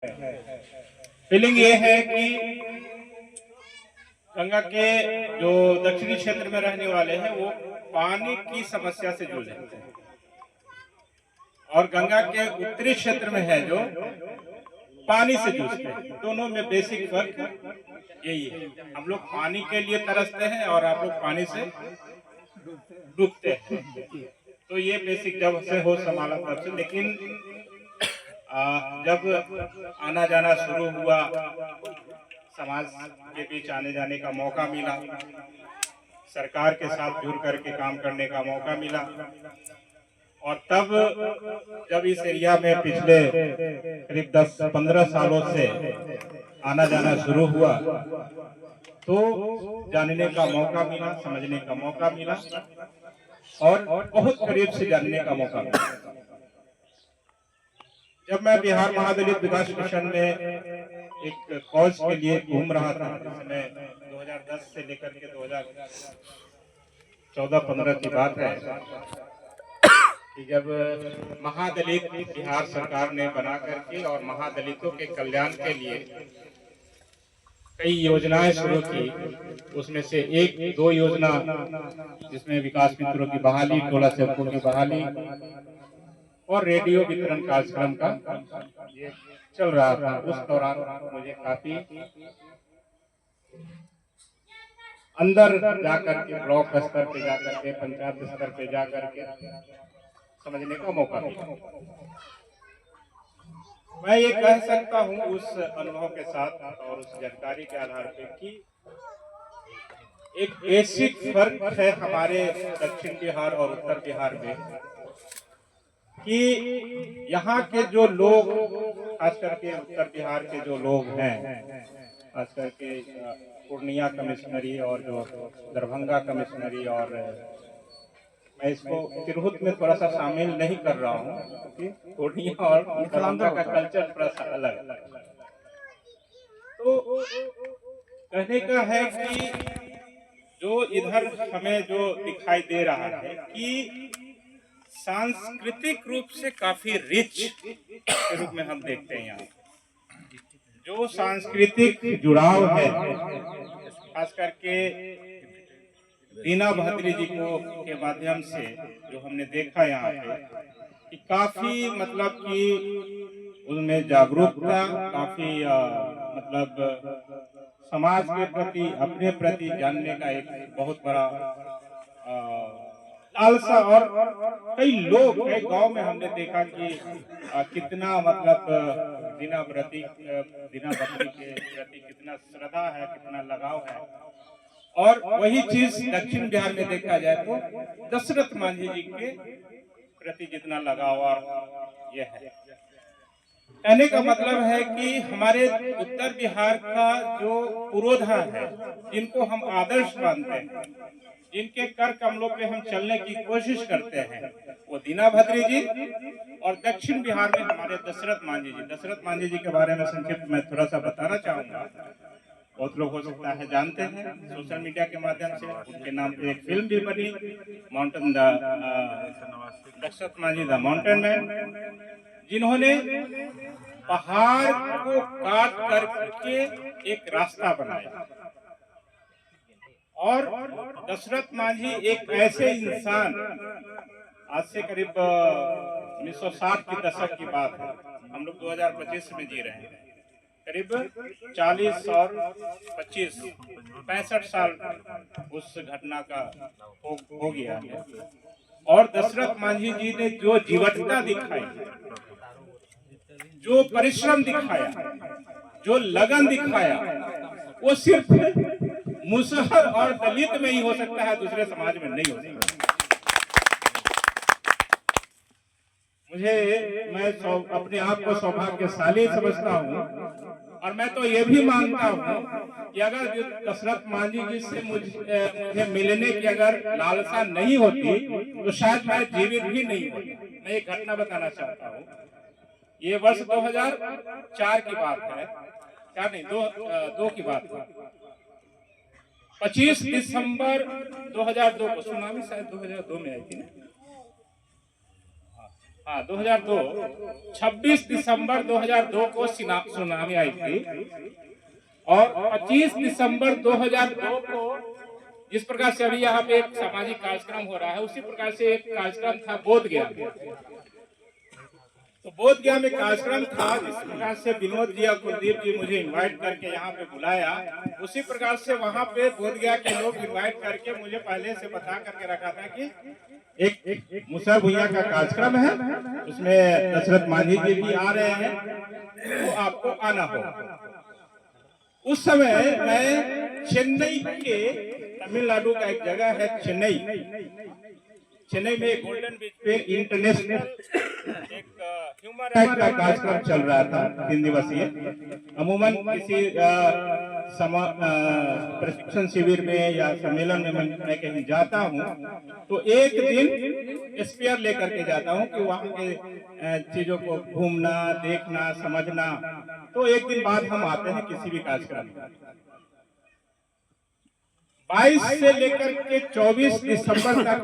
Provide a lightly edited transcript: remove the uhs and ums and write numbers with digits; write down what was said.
Feeling ये है कि गंगा के जो दक्षिणी क्षेत्र में रहने वाले हैं वो पानी की समस्या से जूझ रहे हैं और गंगा के उत्तरी क्षेत्र में है जो पानी से जूझते हैं। दोनों में बेसिक फर्क यही है, हम लोग पानी के लिए तरसते हैं और आप लोग पानी से डूबते हैं। तो ये बेसिक जब से हो संभाला तब से, लेकिन जब आना जाना शुरू हुआ, समाज के बीच आने जाने का मौका मिला, सरकार के साथ जुड़ करके काम करने का मौका मिला, और तब जब इस एरिया में पिछले करीब 10-15 सालों से आना जाना शुरू हुआ तो जानने का मौका मिला, समझने का मौका मिला और बहुत करीब से जानने का मौका मिला। जब मैं बिहार महादलित विकास मिशन में एक कॉज के लिए घूम रहा था, जिसमें 2010 से लेकर के 2014-15 की बात है कि जब महादलित बिहार सरकार ने बना करके और महादलितों के कल्याण के लिए कई योजनाएं शुरू की, उसमें से एक दो योजना जिसमें विकास मित्रों की बहाली, टोला सेवकों की बहाली और रेडियो वितरण कार्यक्रम का ये चल रहा था। उस दौरान मुझे काफी अंदर जाकर के, ब्लॉक स्तर पे जाकर के, पंचायत स्तर पे जाकर के समझने का मौका मिला। मैं ये कह सकता हूँ उस अनुभव के साथ और उस जानकारी के आधार पे कि एक बेसिक फर्क है हमारे दक्षिण बिहार और उत्तर बिहार में कि यहाँ के जो लोग, खास करके उत्तर बिहार के जो लोग हैं, खास करके पूर्णिया कमिश्नरी और जो दरभंगा कमिश्नरी, और मैं इसको तिरहुत में थोड़ा सा शामिल नहीं कर रहा हूँ क्योंकि पूर्णिया और दरभंगा का कल्चर थोड़ा सा अलग है। तो कहने का है कि जो इधर हमें जो दिखाई दे रहा है कि सांस्कृतिक रूप से काफी रिच के रूप में हम देखते हैं। यहाँ जो सांस्कृतिक जुड़ाव है, खास करके दीना भद्री जी को के माध्यम से जो हमने देखा यहाँ पे कि काफी मतलब कि उनमें जागरूकता, काफी मतलब समाज के प्रति, अपने प्रति जानने का एक बहुत बड़ा लालसा, और कई लोग, कई गांव में हमने देखा कि कितना मतलब दीना भद्री के प्रति कितना श्रद्धा है, कितना लगाव है। और वही चीज दक्षिण बिहार में देखा जाए तो दशरथ मांझी जी के प्रति जितना लगाव और ये है। कहने का मतलब है कि हमारे उत्तर बिहार का जो पुरोधा है, जिनको हम आदर्श मानते हैं, जिनके कर कमलों पे हम चलने की कोशिश करते हैं, वो दीना भद्री जी, और दक्षिण बिहार में हमारे दशरथ मांझी जी। दशरथ मांझी जी के बारे में संक्षिप्त मैं थोड़ा सा बताना चाहूंगा। बहुत लोग हो सकता है जानते हैं, सोशल मीडिया के माध्यम से उनके नाम पे एक फिल्म भी बनी, mountain Dashrath Manjhi the mountain man, जिन्होंने पहाड़ को काट करके एक रास्ता बनाया। और दशरथ मांझी एक ऐसे इंसान, आज से करीब 1960 के दशक की बात है, हम लोग 2025 में जी रहे हैं, करीब 40 और 25 65 साल उस घटना का हो गया है। और दशरथ मांझी जी ने जो जीवटता दिखाई, जो परिश्रम दिखाया, जो लगन दिखाया, वो सिर्फ मुसहर और दलित में ही हो सकता है, दूसरे समाज में नहीं हो सकता। मैं अपने आप को सौभाग्यशाली समझता हूँ, और मैं तो ये भी मानता हूँ कि अगर दशरथ मांझी जी से मुझे मिलने की अगर लालसा नहीं होती तो शायद मैं जीवित भी नहीं होता। मैं एक घटना बताना चाहता हूँ। ये वर्ष 2004 की बात है, क्या नहीं, दो की बात है। 25 दिसंबर 2002 को सुनामी शायद 2002 में आई थी ना, हाँ 2002, 26 दिसंबर 2002 को सुनामी आई थी और 25 दिसंबर 2002 को जिस प्रकार से अभी यहाँ पे एक सामाजिक कार्यक्रम हो रहा है, उसी प्रकार से एक कार्यक्रम था बोधगया। तो बोधगया में कार्यक्रम था, जिस प्रकार से विनोद जी और कुलदीप जी मुझे इनवाइट करके यहाँ पे बुलाया, उसी प्रकार से वहाँ पे बोधगया के लोग इनवाइट करके मुझे पहले से बता करके रखा था कि एक मुसा भुइयां का कार्यक्रम है, उसमें दशरथ मांझी जी भी आ रहे हैं, तो आपको आना होगा। उस समय मैं चेन्नई के, तमिलनाडु का एक जगह है चेन्नई में गोल्डन बीच पे इंटरनेशनल एक ह्यूमन राइट का कार्यक्रम चल रहा था 3 दिवसीय। अमूमन किसी प्रशिक्षण शिविर में या सम्मेलन में मैं कहीं जाता हूँ तो एक दिन स्पेयर लेकर के जाता हूँ कि वहाँ के चीजों को घूमना, देखना, समझना। तो एक दिन बाद हम आते हैं किसी भी कार्यक्रम में। 22 से लेकर के 24 दिसंबर तक